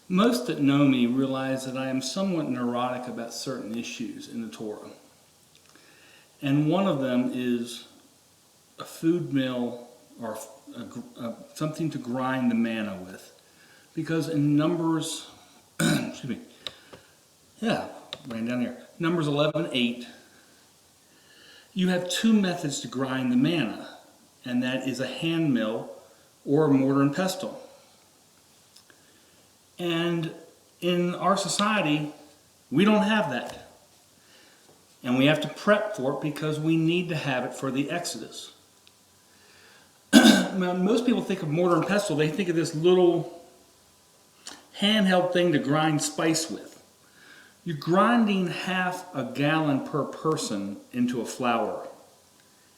Most that know me realize that I am somewhat neurotic about certain issues in the Torah. And one of them is a food mill or something to grind the manna with. Because in Numbers, excuse me, yeah, ran down here. Numbers 11:8, you have two methods to grind the manna, and that is a hand mill or a mortar and pestle. And in our society, we don't have that. And we have to prep for it because we need to have it for the Exodus. Most people think of mortar and pestle, they think of this little handheld thing to grind spice with. You're grinding half a gallon per person into a flour.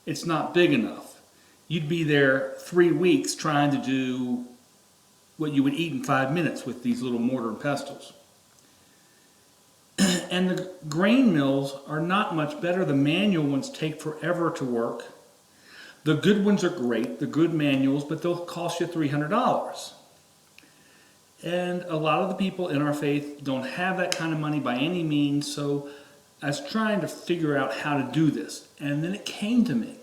It's not big enough. You'd be there 3 weeks trying to do what you would eat in 5 minutes with these little mortar and pestles. And the grain mills are not much better. The manual ones take forever to work. The good ones are great, the good manuals, but they'll cost you $300. And a lot of the people in our faith don't have that kind of money by any means, so I was trying to figure out how to do this. And then it came to me.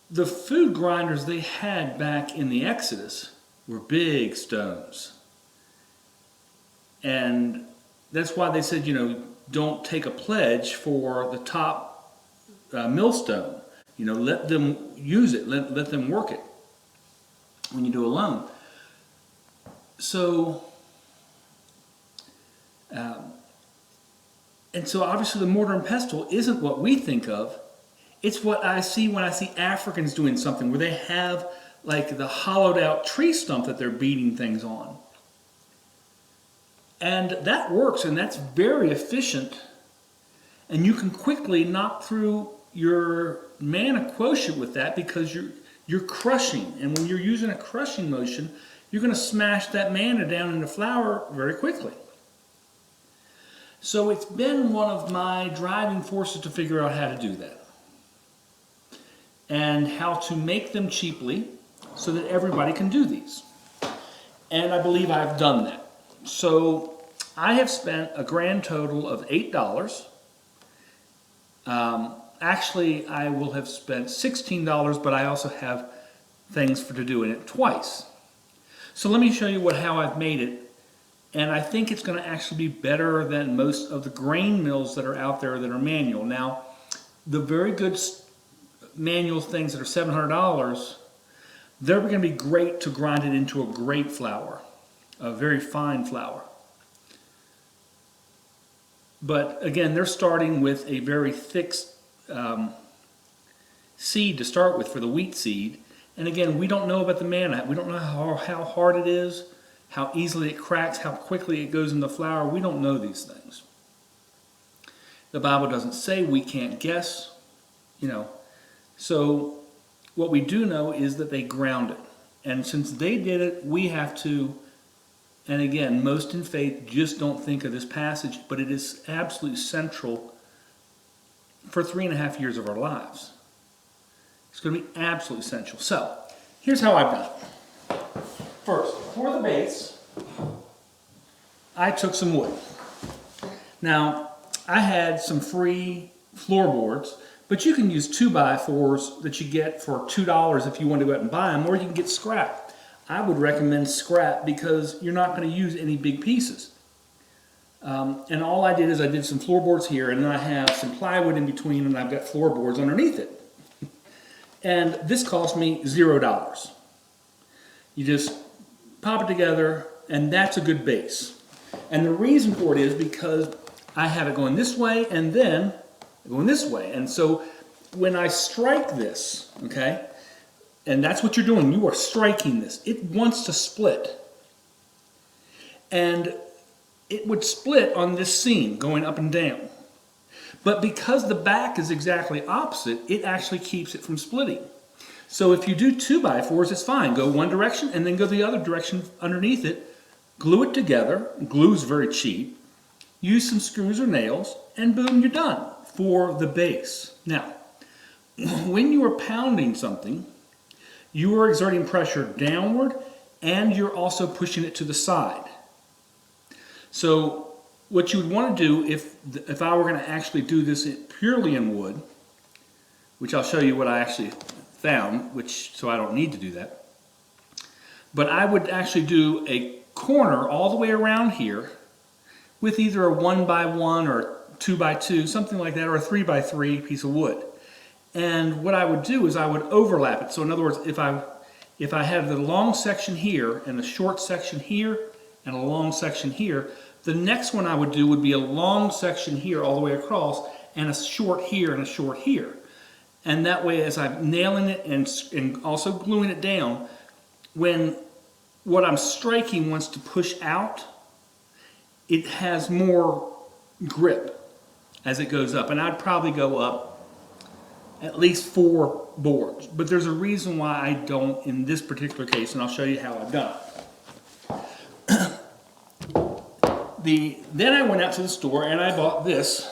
The food grinders they had back in the Exodus were big stones. And that's why they said, don't take a pledge for the top millstone. Let them use it, let them work it when you do a loan. So, and so obviously the mortar and pestle isn't what we think of. It's what I see when I see Africans doing something where they have like the hollowed out tree stump that they're beating things on. And that works, and that's very efficient. And you can quickly knock through your manna quotient with that because you're crushing. And when you're using a crushing motion, you're going to smash that manna down into flour very quickly. So it's been one of my driving forces to figure out how to do that. And how to make them cheaply so that everybody can do these. And I believe I've done that. So I have spent a grand total of $8. Actually, I will have spent $16, but I also have things to do in it twice. So let me show you how I've made it. And I think it's going to actually be better than most of the grain mills that are out there that are manual. Now, the very good manual things that are $700, they're going to be great to grind it into a great flour, a very fine flour. But again, they're starting with a very thick seed to start with for the wheat seed. And again, we don't know about the manna. We don't know how hard it is, how easily it cracks, how quickly it goes in the flour. We don't know these things. The Bible doesn't say, we can't guess, So what we do know is that they ground it. And since they did it, we have to, and again, most in faith just don't think of this passage, but it is absolutely central for 3.5 years of our lives. It's going to be absolutely essential. So, here's how I've done it. First, for the base, I took some wood. Now, I had some free floorboards, but you can use 2x4s that you get for $2 if you want to go out and buy them, or you can get scrap. I would recommend scrap because you're not going to use any big pieces. And all I did is I did some floorboards here, and then I have some plywood in between, and I've got floorboards underneath it. And this cost me $0. You just pop it together, and that's a good base. And the reason for it is because I have it going this way and then going this way. And so when I strike this, okay, and that's what you're doing, you are striking this. It wants to split. And it would split on this seam going up and down. But because the back is exactly opposite, it actually keeps it from splitting. So if you do 2x4s, it's fine. Go one direction and then go the other direction underneath it. Glue it together. Glue's very cheap. Use some screws or nails, and boom, you're done for the base. Now, when you are pounding something, you are exerting pressure downward and you're also pushing it to the side. So what you would want to do if I were going to actually do this purely in wood, which I'll show you what I actually found, so I don't need to do that. But I would actually do a corner all the way around here with either a 1x1 or 2x2, something like that, or a 3x3 piece of wood. And what I would do is I would overlap it. So in other words, if I have the long section here and a short section here and a long section here, the next one I would do would be a long section here all the way across and a short here and a short here. And that way, as I'm nailing it and also gluing it down, when what I'm striking wants to push out, it has more grip as it goes up. And I'd probably go up at least 4 boards. But there's a reason why I don't in this particular case, and I'll show you how I've done it. Then I went out to the store and I bought this.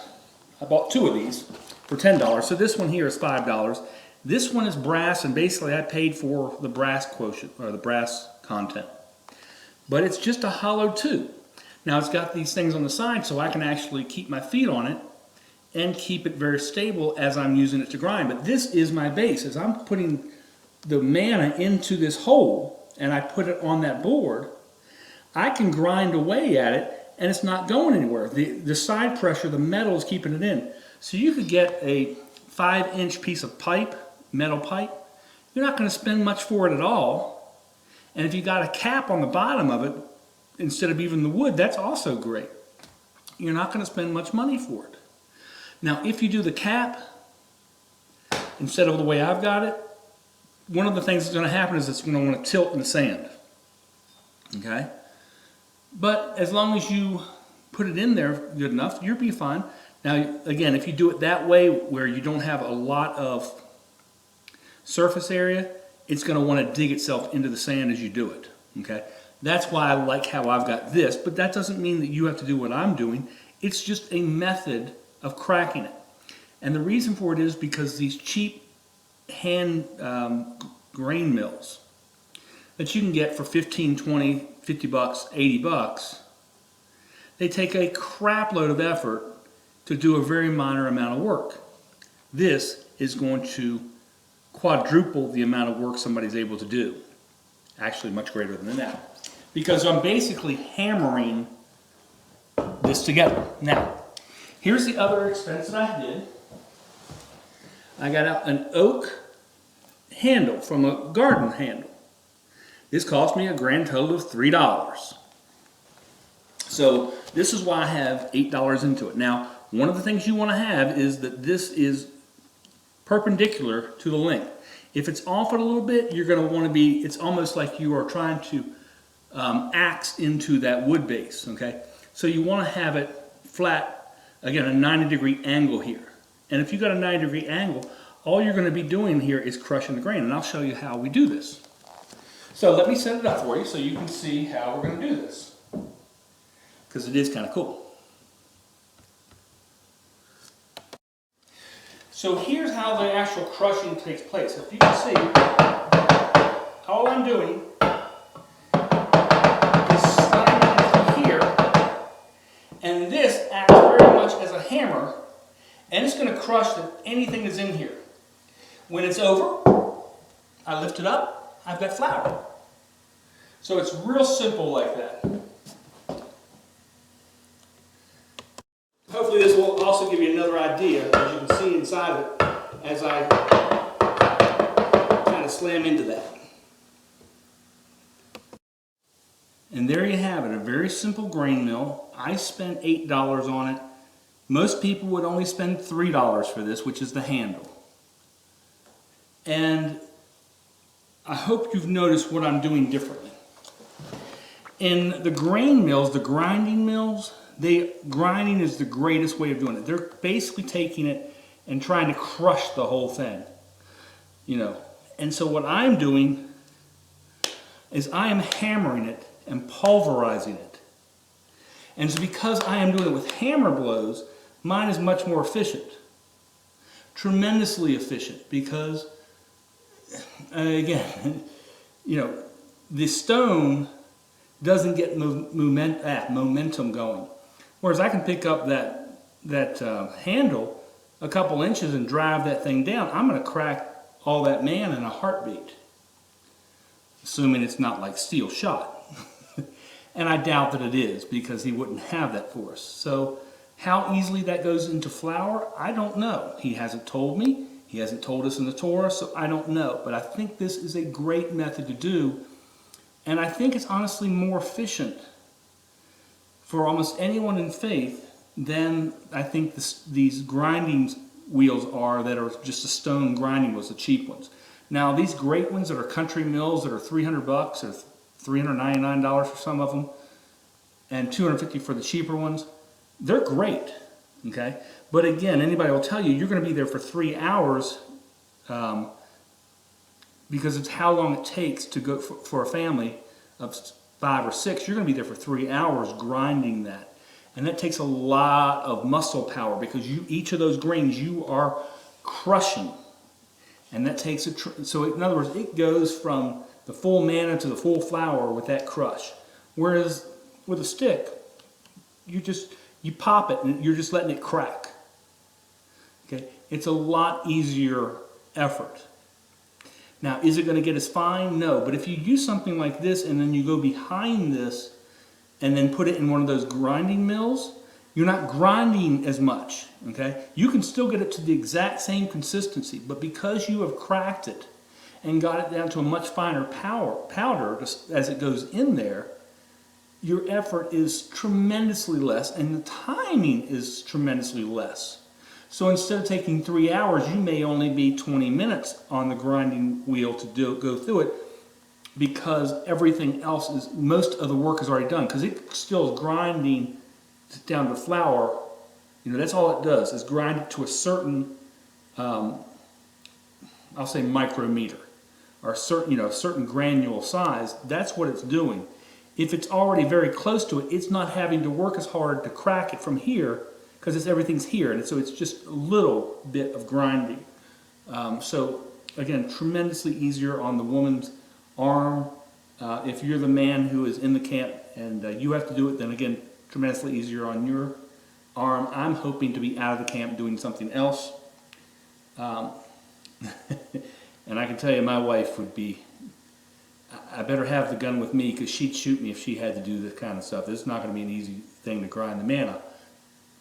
I bought 2 of these for $10. So this one here is $5. This one is brass, and basically I paid for the brass quotient, or the brass content. But it's just a hollow tube. Now it's got these things on the side so I can actually keep my feet on it and keep it very stable as I'm using it to grind. But this is my base. As I'm putting the mana into this hole and I put it on that board, I can grind away at it and it's not going anywhere. The side pressure, the metal is keeping it in. So you could get a 5-inch piece of pipe, metal pipe. You're not going to spend much for it at all. And if you got a cap on the bottom of it, instead of even the wood, that's also great. You're not going to spend much money for it. Now, if you do the cap, instead of the way I've got it, one of the things that's going to happen is it's going to want to tilt in the sand. Okay? But as long as you put it in there good enough, you'll be fine. Now, again, if you do it that way, where you don't have a lot of surface area, it's going to want to dig itself into the sand as you do it. Okay? That's why I like how I've got this, but that doesn't mean that you have to do what I'm doing. It's just a method of cracking it. And the reason for it is because these cheap hand grain mills that you can get for 15, 20, 50 bucks, 80 bucks, they take a crap load of effort to do a very minor amount of work. This is going to quadruple the amount of work somebody's able to do. Actually, much greater than that. Because I'm basically hammering this together. Now, here's the other expense that I did. I got out an oak handle from a garden handle. This cost me a grand total of $3. So this is why I have $8 into it. Now, one of the things you want to have is that this is perpendicular to the length. If it's off it a little bit, you're going to want to be, it's almost like you are trying to axe into that wood base, okay? So you want to have it flat, again, a 90-degree angle here. And if you've got a 90-degree angle, all you're going to be doing here is crushing the grain. And I'll show you how we do this. So let me set it up for you so you can see how we're going to do this. Because it is kind of cool. So here's how the actual crushing takes place. If you can see, all I'm doing is sliding it through here, and this acts very much as a hammer, and it's going to crush anything that's in here. When it's over, I lift it up, I've got flour. So it's real simple like that. Hopefully this will also give you another idea, as you can see inside of it, as I kind of slam into that. And there you have it, a very simple grain mill. I spent $8 on it. Most people would only spend $3 for this, which is the handle. And I hope you've noticed what I'm doing differently. In the grain mills, the grinding mills, grinding is the greatest way of doing it. They're basically taking it and trying to crush the whole thing, you know. And so what I'm doing is I am hammering it and pulverizing it. And so because I am doing it with hammer blows, mine is much more efficient. Tremendously efficient, because, again, you know, the stone doesn't get momentum going. Whereas I can pick up that handle a couple inches and drive that thing down. I'm going to crack all that man in a heartbeat, assuming it's not like steel shot. And I doubt that it is, because he wouldn't have that force. So how easily that goes into flour, I don't know. He hasn't told me. He hasn't told us in the Torah, so I don't know. But I think this is a great method to do. And I think it's honestly more efficient for almost anyone in faith than I think these grinding wheels are that are just a stone grinding wheels, the cheap ones. Now these great ones that are country mills that are $300 or $399 for some of them, and $250 for the cheaper ones, they're great, okay? But again, anybody will tell you you're going to be there for 3 hours because it's how long it takes to go for a family of 5 or 6. You're going to be there for 3 hours grinding that. And that takes a lot of muscle power, because each of those grains you are crushing. And that takes so in other words, it goes from the full manna to the full flour with that crush. Whereas with a stick, you pop it and you're just letting it crack. Okay? It's a lot easier effort. Now, is it going to get as fine? No. But if you use something like this and then you go behind this and then put it in one of those grinding mills, you're not grinding as much. Okay? You can still get it to the exact same consistency, but because you have cracked it and got it down to a much finer powder as it goes in there, your effort is tremendously less and the timing is tremendously less. So instead of taking 3 hours, you may only be 20 minutes on the grinding wheel to go through it, because everything else most of the work is already done, because it still is grinding down to flour. That's all it does, is grind it to a certain, I'll say micrometer, or a certain granule size. That's what it's doing. If it's already very close to it, it's not having to work as hard to crack it from here, because everything's here, and so it's just a little bit of grinding. So again, tremendously easier on the woman's arm. If you're the man who is in the camp and you have to do it, then again, tremendously easier on your arm. I'm hoping to be out of the camp doing something else. And I can tell you, my wife would be, I better have the gun with me, because she'd shoot me if she had to do this kind of stuff. This is not going to be an easy thing to grind the manna.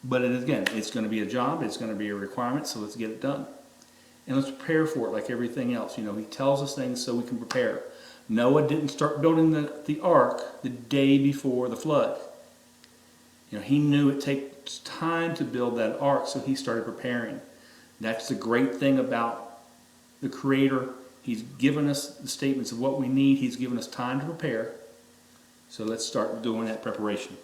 But again, it's going to be a job, it's going to be a requirement, so let's get it done. And let's prepare for it like everything else. He tells us things so we can prepare. Noah didn't start building the ark the day before the flood. He knew it takes time to build that ark, so he started preparing. That's the great thing about the Creator. He's given us the statements of what we need. He's given us time to prepare. So let's start doing that preparation.